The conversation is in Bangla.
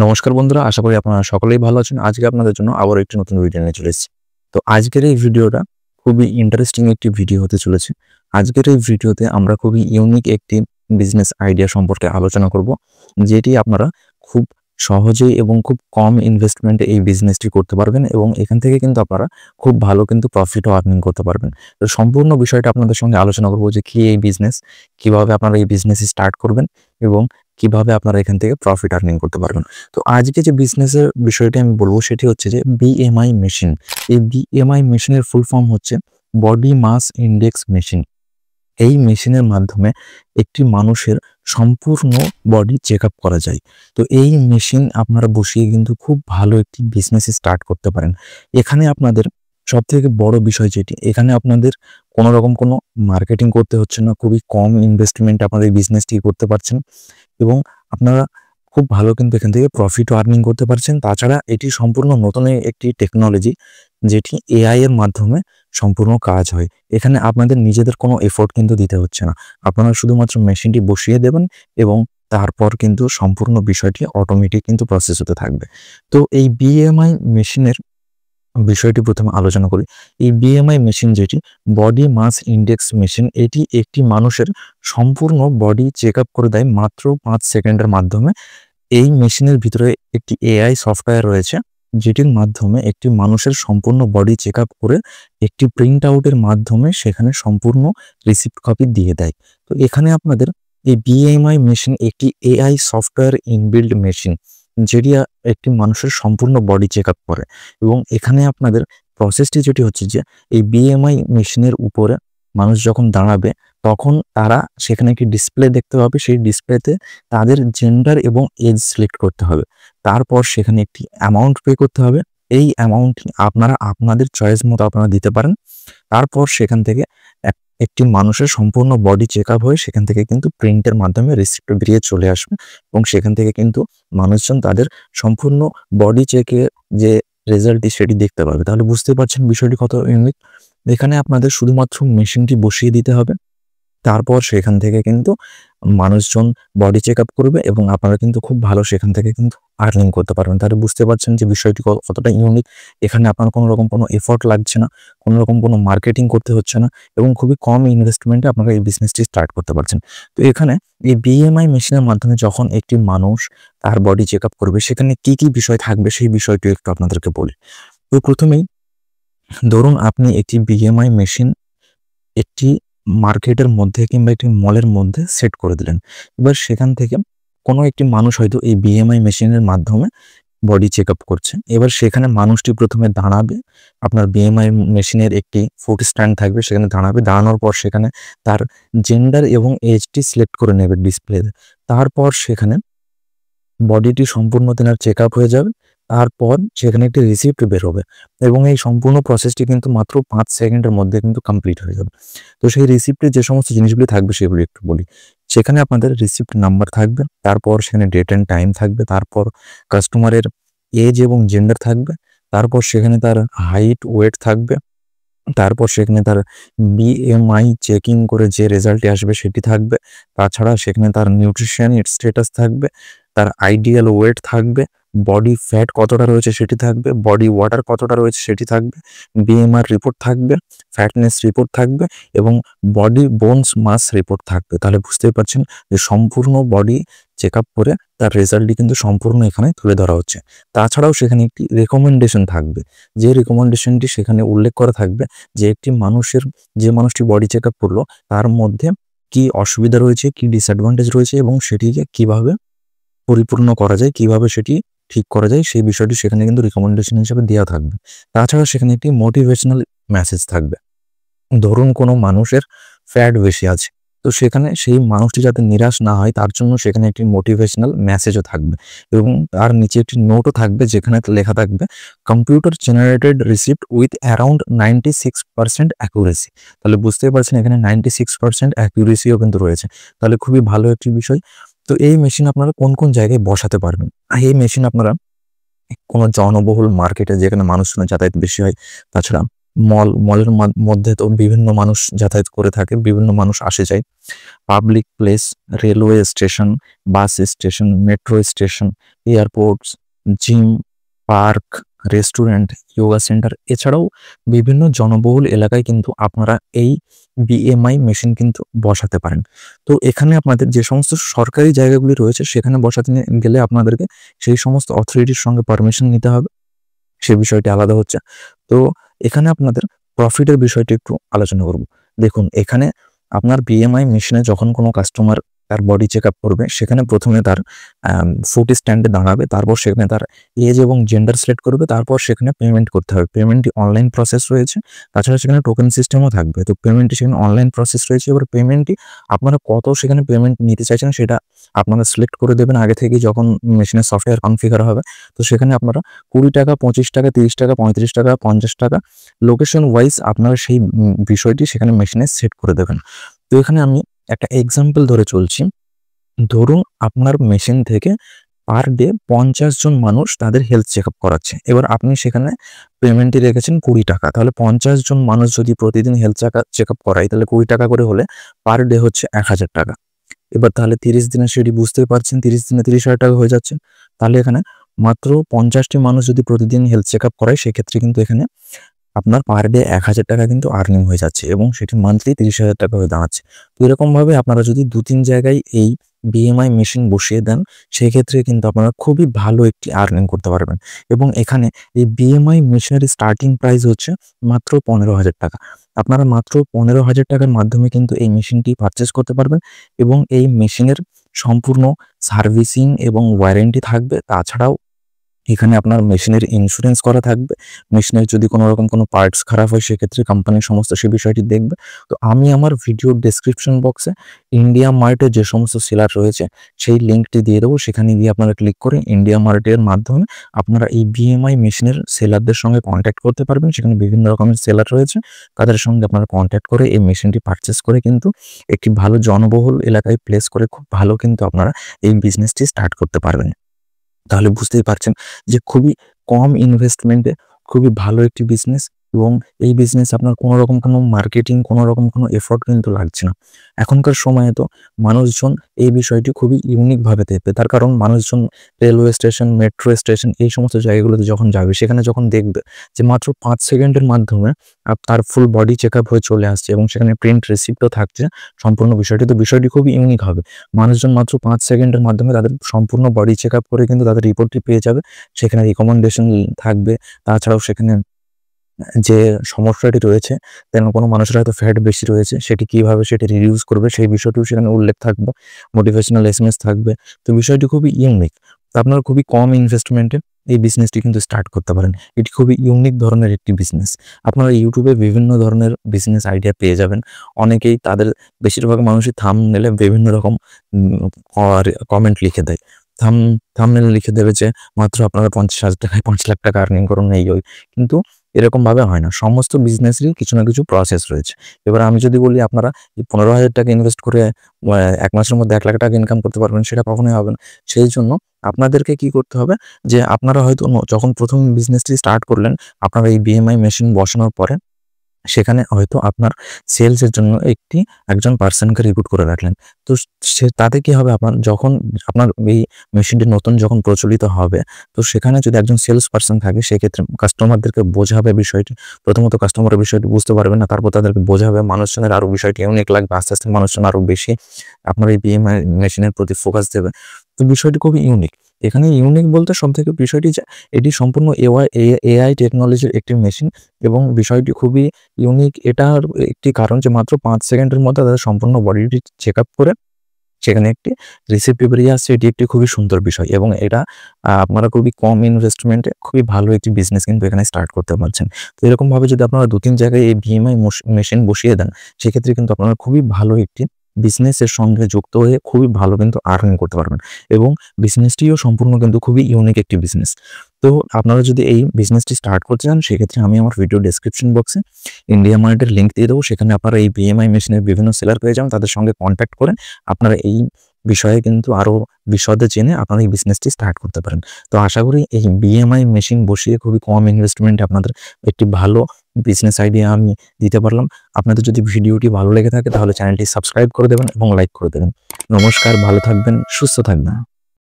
নমস্কার বন্ধুরা, আশা করি আপনারা সকলেই ভালো আছেন। আজকে আপনাদের জন্য আবারও একটি নতুন ভিডিও নিয়ে চলে এসেছি। তো আজকের এই ভিডিওটা খুবই ইন্টারেস্টিং একটি ভিডিও হতে চলেছে। আজকের এই ভিডিওতে আমরা খুবই ইউনিক একটি বিজনেস আইডিয়া সম্পর্কে আলোচনা করব, যেটি আপনারা খুব সহজেই এবং খুব কম ইনভেস্টমেন্টে এই বিজনেসটি করতে পারবেন এবং এখান থেকে কিন্তু আপনারা খুব ভালো কিন্তু প্রফিটও আর্নিং করতে পারবেন। তো সম্পূর্ণ বিষয়টা আপনাদের সঙ্গে আলোচনা করব যে কি এই বিজনেস, কিভাবে আপনারা এই বিজনেস স্টার্ট করবেন এবং কিভাবে আপনারা এখান থেকে প্রফিট আর্নিং করতে পারবেন। তো আজকে যে বিজনেসের বিষয়টি আমি বলবো সেটি হচ্ছে যে বিএমআই মেশিন। এই বিএমআই মেশিনের ফুল ফর্ম হচ্ছে বডি মাস ইন্ডেক্স মেশিন। এই মেশিনের মাধ্যমে একটি মানুষের সম্পূর্ণ বডি চেক আপ করা যায়। তো এই মেশিন আপনারা বসিয়ে কিন্তু খুব ভালো একটি বিজনেস স্টার্ট করতে পারেন। এখানে আপনাদের সবথেকে বড় বিষয় যেটি, এখানে আপনাদের কোনো রকম কোনো মার্কেটিং করতে হচ্ছে না। খুবই কম ইনভেস্টমেন্ট আপনাদের বিজনেসটি করতে পারছেন এবং আপনারা খুব ভালো কিন্তু এখান থেকে প্রফিটও আর্নিং করতে পারছেন। তাছাড়া এটি সম্পূর্ণ নতুন একটি টেকনোলজি, যেটি এআই এর মাধ্যমে সম্পূর্ণ কাজ হয়। এখানে আপনাদের নিজেদের কোনো এফোর্ট কিন্তু দিতে হচ্ছে না। আপনারা শুধুমাত্র মেশিনটি বসিয়ে দেবেন এবং তারপর কিন্তু সম্পূর্ণ বিষয়টি অটোমেটিক কিন্তু প্রসেস হতে থাকবে। তো এই বিএমআই মেশিনের বিষয়টি প্রথমে আলোচনা করি। এই বিএমআই মেশিন যেটি বডি মাস ইন্ডেক্স মেশিন, এটি একটি মানুষের সম্পূর্ণ বডি চেক আপ করে দেয় মাত্র 5 সেকেন্ডের মাধ্যমে। এই মেশিনের ভিতরে একটি এআই সফটওয়্যার রয়েছে, যেটির মাধ্যমে একটি মানুষের সম্পূর্ণ বডি চেক আপ করে একটি প্রিন্ট আউটের মাধ্যমে সেখানে সম্পূর্ণ রিসিপ্ট কপি দিয়ে দেয়। তো এখানে আপনাদের এই বিএমআই মেশিন একটি এআই সফটওয়্যার ইনবিল্ড মেশিন, যেটি একটি মানুষের সম্পূর্ণ বডি চেক আপ করে। এবং এখানে আপনাদের প্রসেসটি যেটি হচ্ছে যে এই বিএমআই মেশিনের উপরে মানুষ যখন দাঁড়াবে তখন তারা সেখানে একটি ডিসপ্লে দেখতে পাবে। সেই ডিসপ্লেতে তাদের জেন্ডার এবং এজ সিলেক্ট করতে হবে। তারপর সেখানে একটি অ্যামাউন্ট পে করতে হবে। এই অ্যামাউন্ট আপনারা আপনাদের চয়েস মতো আপনারা দিতে পারেন। তারপর সেখান থেকে একটি মানুষের সম্পূর্ণ বডি চেক আপ হয়ে সেখান থেকে কিন্তু প্রিন্টের মাধ্যমে রিসিপ্ট বেরিয়ে চলে আসবে এবং সেখান থেকে কিন্তু মানুষজন তাদের সম্পূর্ণ বডি চেকের যে রেজাল্টটি সেটি দেখতে পাবে। তাহলে বুঝতে পারছেন বিষয়টি কত ইউনিক। এখানে আপনাদের শুধুমাত্র মেশিনটি বসিয়ে দিতে হবে। তারপর সেখান থেকে কিন্তু মানুষজন বডি চেক আপ করবে এবং আপনারা কিন্তু খুব ভালো সেখান থেকে কিন্তু আর্নিং করতে পারবেন। তাহলে বুঝতে পারছেন যে বিষয়টি কতটা ইউনিক। এখানে আপনার কোনো রকম কোনো এফোর্ট লাগছে না, কোনো রকম কোনো মার্কেটিং করতে হচ্ছে না এবং খুবই কম ইনভেস্টমেন্টে আপনারা এই বিজনেসটি স্টার্ট করতে পারছেন। তো এখানে এই বিএমআই মেশিনের মাধ্যমে যখন একটি মানুষ তার বডি চেক আপ করবে, সেখানে কি কি বিষয় থাকবে সেই বিষয়টি একটু আপনাদেরকে বলি। তো প্রথমেই ধরুন আপনি একটি বিএমআই মেশিন একটি মার্কেটের মধ্যে কিংবা একটি মলের মধ্যে সেট করে দিলেন। এবার সেখান থেকে কোনো একটি মানুষ হয়তো এই বিএমআই মেশিনের মাধ্যমে বডি চেক আপ করছে। এবার সেখানে মানুষটি প্রথমে দাঁড়াবে। আপনার বিএমআই মেশিনের একটি ফুট স্ট্যান্ড থাকবে, সেখানে দাঁড়াবে। দাঁড়ানোর পর সেখানে তার জেন্ডার এবং এজটি সিলেক্ট করে নেবে ডিসপ্লেতে। তারপর সেখানে বডিটি সম্পূর্ণ তেনার চেক আপ হয়ে যাবে। তারপর সেখানে একটি রিসিপ্ট বের হবে এবং এই সম্পূর্ণ প্রসেসটি কিন্তু মাত্র 5 সেকেন্ডের মধ্যে কিন্তু কমপ্লিট হয়ে যাবে। তো সেই রিসিপ্টে যে সমস্ত জিনিসগুলি থাকবে সেগুলি একটু বলি। সেখানে আপনাদের রিসিপ্ট নাম্বার থাকবে, তারপর সেখানে ডেট অ্যান্ড টাইম থাকবে, তারপর কাস্টমারের এজ এবং জেন্ডার থাকবে, তারপর সেখানে তার হাইট ওয়েট থাকবে, তারপর সেখানে তার বিএমআই চেকিং করে যে রেজাল্টটি আসবে সেটি থাকবে। তাছাড়া সেখানে তার নিউট্রিশন স্ট্যাটাস থাকবে, তার আইডিয়াল ওয়েট থাকবে, বডি ফ্যাট কতটা রয়েছে সেটি থাকবে, বডি ওয়াটার কতটা রয়েছে সেটি থাকবে, বিএমআর রিপোর্ট থাকবে, ফ্যাটনেস রিপোর্ট থাকবে এবং বডি বোনস মাস রিপোর্ট থাকবে। তাহলে বুঝতেই পারছেন যে সম্পূর্ণ বডি চেক আপ করে তার রেজাল্টটি কিন্তু সম্পূর্ণ এখানে তুলে ধরা হচ্ছে। তাছাড়াও সেখানে একটি রেকমেন্ডেশন থাকবে, যে রেকমেন্ডেশনটি সেখানে উল্লেখ করা থাকবে যে একটি মানুষের, যে মানুষটি বডি চেক আপ করলো তার মধ্যে কি অসুবিধা রয়েছে, কি ডিসঅ্যাডভান্টেজ রয়েছে এবং সেটিকে কিভাবে পরিপূর্ণ করা যায়, কিভাবে সেটি ঠিক করা যায় সেই বিষয়টি সেখানে কিন্তু রিকমেন্ডেশন হিসেবে দেওয়া থাকবে। তাছাড়া সেখানে একটি মোটিভেশনাল মেসেজ থাকবে। ধরুন কোনো মানুষের ফ্যাট বেশি আছে, তো সেখানে সেই মানুষটি যাতে নিরাশ না হয় তার জন্য সেখানে একটি মোটিভেশনাল মেসেজও থাকবে এবং তার নিচে একটি নোটও থাকবে যেখানে লেখা থাকবে computer generated receipt with around 96% accuracy. তাহলে বুঝতেই পারছেন এখানে 96% অ্যাকুরেসিও কিন্তু রয়েছে। তাহলে খুবই ভালো একটি বিষয়। তো এই মেশিন আপনারা কোন কোন জায়গায় বসাতে পারবেন? এই মেশিন আপনারা কোনো জনবহুল মার্কেটে, যেখানে মানুষজনের যাতায়াত বেশি হয়, তাছাড়া মলের মধ্যে তো বিভিন্ন মানুষ যাতায়াত করে থাকে, বিভিন্ন মানুষ আসে যায়। Public place, railway station, bus station, metro station, airports, gym, park, restaurant, yoga centre এছাড়াও বিভিন্ন জনবহুল এলাকায় কিন্তু আপনারা এই বিএমআই মেশিন কিন্তু বসাতে পারেন। তো এখানে আপনাদের যে সমস্ত সরকারি জায়গাগুলি রয়েছে সেখানে বসাতে গেলে আপনাদেরকে সেই সমস্ত অথরিটির সঙ্গে পারমিশন নিতে হবে, সে বিষয়টি আলাদা হচ্ছে। তো এখানে আপনাদের প্রফিটের বিষয়টি একটু আলোচনা করব। দেখুন, এখানে আপনার বিএমআই মেশিনে যখন কোনো কাস্টমার তার বডি চেক আপ করবে, সেখানে প্রথমে তার ফুট স্ট্যান্ডে দাঁড়াবে, তারপর সেখানে তার এজ এবং জেন্ডার সিলেক্ট করবে, তারপর সেখানে পেমেন্ট করতে হবে। পেমেন্টটি অনলাইন প্রসেস রয়েছে, তাছাড়া সেখানে টোকেন সিস্টেমও থাকবে। তো পেমেন্টটি সেখানে অনলাইন প্রসেস রয়েছে। এবার পেমেন্টটি আপনারা কত সেখানে পেমেন্ট নিতে চাইছেন সেটা আপনারা সিলেক্ট করে দেবেন আগে থেকেই যখন মেশিনের সফটওয়্যার কনফিগার হবে। তো সেখানে আপনারা 20 টাকা, 25 টাকা, 30 টাকা, 35 টাকা, 50 টাকা লোকেশন ওয়াইজ আপনারা সেই বিষয়টি সেখানে মেশিনে সেট করে দেবেন। তো এখানে আমি একটা এক্সাম্পল ধরে চলছি। ধরুন আপনার মেশিন থেকে পার ডে 50 জন মানুষ তাদের হেলথ চেক আপ করাচ্ছে। এবার আপনি সেখানে পেমেন্টটি রেখেছেন 20 টাকা। তাহলে 50 জন মানুষ যদি প্রতিদিন হেলথ চেক আপ করায়, তাহলে 20 টাকা করে হলে পার ডে হচ্ছে 1000 টাকা। এবার তাহলে 30 দিনে সেটি বুঝতেই পারছেন, 30 দিনে 30,000 টাকা হয়ে যাচ্ছে। তাহলে এখানে মাত্র 50টি মানুষ যদি প্রতিদিন হেলথ চেক আপ করায়, সেক্ষেত্রে কিন্তু এখানে আপনার পার ডে 1000 টাকা কিন্তু আর্নিং হয়ে যাচ্ছে এবং সেটি মান্থলি 30,000 টাকা হয়ে দাঁড়াচ্ছে। তো এরকমভাবে আপনারা যদি 2-3 জায়গায় এই বিএমআই মেশিন বসিয়ে দেন, সেক্ষেত্রে কিন্তু আপনারা খুবই ভালো একটি আর্নিং করতে পারবেন। এবং এখানে এই বিএমআই মেশিনের স্টার্টিং প্রাইস হচ্ছে মাত্র 15,000 টাকা। আপনারা মাত্র 15,000 টাকার মাধ্যমে কিন্তু এই মেশিনটি পারচেস করতে পারবেন এবং এই মেশিনের সম্পূর্ণ সার্ভিসিং এবং ওয়ারেন্টি থাকবে। তাছাড়াও এখানে আপনার মেশিনের ইন্স্যুরেন্স করা থাকবে। মেশিনের যদি কোনো রকম কোনো পার্টস খারাপ হয়, সেক্ষেত্রে কোম্পানি সমস্ত সে বিষয়টি দেখবে। তো আমি আমার ভিডিওর ডেসক্রিপশন বক্সে ইন্ডিয়া মার্টের যে সমস্ত সেলার রয়েছে সেই লিঙ্কটি দিয়ে দেবো। সেখানে গিয়ে আপনারা ক্লিক করে ইন্ডিয়া মার্টের মাধ্যমে আপনারা এই বিএমআই মেশিনের সেলারদের সঙ্গে কন্ট্যাক্ট করতে পারবেন। সেখানে বিভিন্ন রকমের সেলার রয়েছে, তাদের সঙ্গে আপনারা কন্ট্যাক্ট করে এই মেশিনটি পারচেস করে কিন্তু একটি ভালো জনবহুল এলাকায় প্লেস করে খুব ভালো কিন্তু আপনারা এই বিজনেসটি স্টার্ট করতে পারবেন। তাহলে বুঝতেই পারছেন যে খুবই কম ইনভেস্টমেন্টে খুবই ভালো একটি বিজনেস এবং এই বিজনেস আপনার কোনো রকম কোনো মার্কেটিং, কোনো রকম কোনো এফোর্ট কিন্তু লাগছে না। এখনকার সময়ে তো মানুষজন এই বিষয়টি খুবই ইউনিকভাবে দেখবে। তার কারণ মানুষজন রেলওয়ে স্টেশন, মেট্রো স্টেশন এই সমস্ত জায়গাগুলোতে যখন যাবে, সেখানে যখন দেখবে যে মাত্র 5 সেকেন্ডের মাধ্যমে তার ফুল বডি চেক আপ হয়ে চলে আসছে এবং সেখানে প্রিন্ট রিসিপ্টও থাকছে সম্পূর্ণ বিষয়টি, তো বিষয়টি খুবই ইউনিক হবে। মানুষজন মাত্র 5 সেকেন্ডের মাধ্যমে তাদের সম্পূর্ণ বডি চেক আপ করে কিন্তু তাদের রিপোর্টটি পেয়ে যাবে। সেখানে রিকমেন্ডেশন থাকবে। তাছাড়াও সেখানে যে সমস্যাটি রয়েছে, তেমন কোনো মানুষের হয়তো ফ্যাট বেশি রয়েছে, সেটি কিভাবে সেটি রিডিউস করবে সেই বিষয়টিও সেখানে উল্লেখ থাকবে। মোটিভেশনাল এসএমএস থাকবে। তো বিষয়টি খুবই ইউনিক। তো আপনারা খুবই কম ইনভেস্টমেন্টে এই বিজনেসটি কিন্তু স্টার্ট করতে পারেন। এটি খুবই ইউনিক ধরনের একটি বিজনেস। আপনারা ইউটিউবে বিভিন্ন ধরনের বিজনেস আইডিয়া পেয়ে যাবেন। অনেকেই তাদের বেশিরভাগ মানুষই থাম্বনেলে বিভিন্ন রকম কমেন্ট লিখে দেয়। থাম্বনেলে লিখে দেবে যে মাত্র আপনারা 50,000 টাকায় 5 লাখ টাকা আর্নিং করুন, এই ওই। কিন্তু এরকমভাবে হয় না। সমস্ত বিজনেসেরই কিছু না কিছু প্রসেস রয়েছে। এবার আমি যদি বলি আপনারা এই 15,000 টাকা ইনভেস্ট করে 1 মাসের মধ্যে 1 লাখ টাকা ইনকাম করতে পারবেন, সেটা কখনোই হবে না। সেইজন্য আপনাদেরকে কি করতে হবে যে আপনারা হয়তো যখন প্রথম বিজনেসটি স্টার্ট করলেন, আপনারা এই বিএমআই মেশিন বসানোর পরে সেখানে হয়তো আপনার সেলসের জন্য একজন পার্সনকে রিক্রুট করে রাখলেন। তো তাতে কি হবে, যখন আপনার এই মেশিনটি নতুন যখন প্রচলিত হবে, তো সেখানে যদি একজন সেলস পার্সন থাকে, সেক্ষেত্রে কাস্টমারদেরকে বোঝাবে বিষয়টি। প্রথমত কাস্টমারের বিষয়টি বুঝতে পারবে না, তারপর তাদেরকে বোঝাবে, মানুষজনের আরও বিষয়টি ইউনিক লাগবে। আস্তে আস্তে মানুষজন আরও বেশি আপনার এই বিএমআই মেশিনের প্রতি ফোকাস দেবে। তো বিষয়টি খুবই ইউনিক। এখানে ইউনিক বলতে সবথেকে বিষয়টি যে এটি সম্পূর্ণ এআই টেকনোলজির একটি মেশিন এবং বিষয়টি খুবই ইউনিক। এটার একটি কারণ যে মাত্র 5 সেকেন্ডের মধ্যে তাদের সম্পূর্ণ বডিটি চেক আপ করে সেখানে একটি রিসিপ্ট বেরিয়ে আসছে। এটি একটি খুবই সুন্দর বিষয় এবং এটা আপনারা খুবই কম ইনভেস্টমেন্টে খুবই ভালো একটি বিজনেস কিন্তু এখানে স্টার্ট করতে পারছেন। তো এরকমভাবে যদি আপনারা 2-3 জায়গায় এই বিএমআই মেশিন বসিয়ে দেন, সেক্ষেত্রে কিন্তু আপনারা খুবই ভালো একটি বিজনেসের সঙ্গে যুক্ত হয়ে খুবই ভালো কিন্তু আর্নিং করতে পারবেন এবং বিজনেসটিও সম্পূর্ণ কিন্তু খুবই ইউনিক একটি বিজনেস। তো আপনারা যদি এই বিজনেসটি স্টার্ট করতে চান, সেক্ষেত্রে আমি আমার ভিডিও ডেসক্রিপশন বক্সে ইন্ডিয়া মার্টের লিঙ্ক দিয়ে দেবো। সেখানে আপনারা এই বিএমআই মেশিনের বিভিন্ন সেলার পেয়ে যাবেন, তাদের সঙ্গে কন্ট্যাক্ট করে আপনারা এই বিষয়ে কিন্তু আরও বিশদে জেনে আপনারা এই বিজনেসটি স্টার্ট করতে পারেন। তো আশা করি এই বিএমআই মেশিন বসিয়ে খুবই কম ইনভেস্টমেন্টে আপনাদের একটি ভালো বিজনেস আইডিয়া আমি দিতে পারলাম। আপনাদের যদি ভিডিওটি ভালো লেগে থাকে তাহলে চ্যানেলটি সাবস্ক্রাইব করে দেবেন এবং লাইক করে দেবেন। নমস্কার, ভালো থাকবেন, সুস্থ থাকবেন।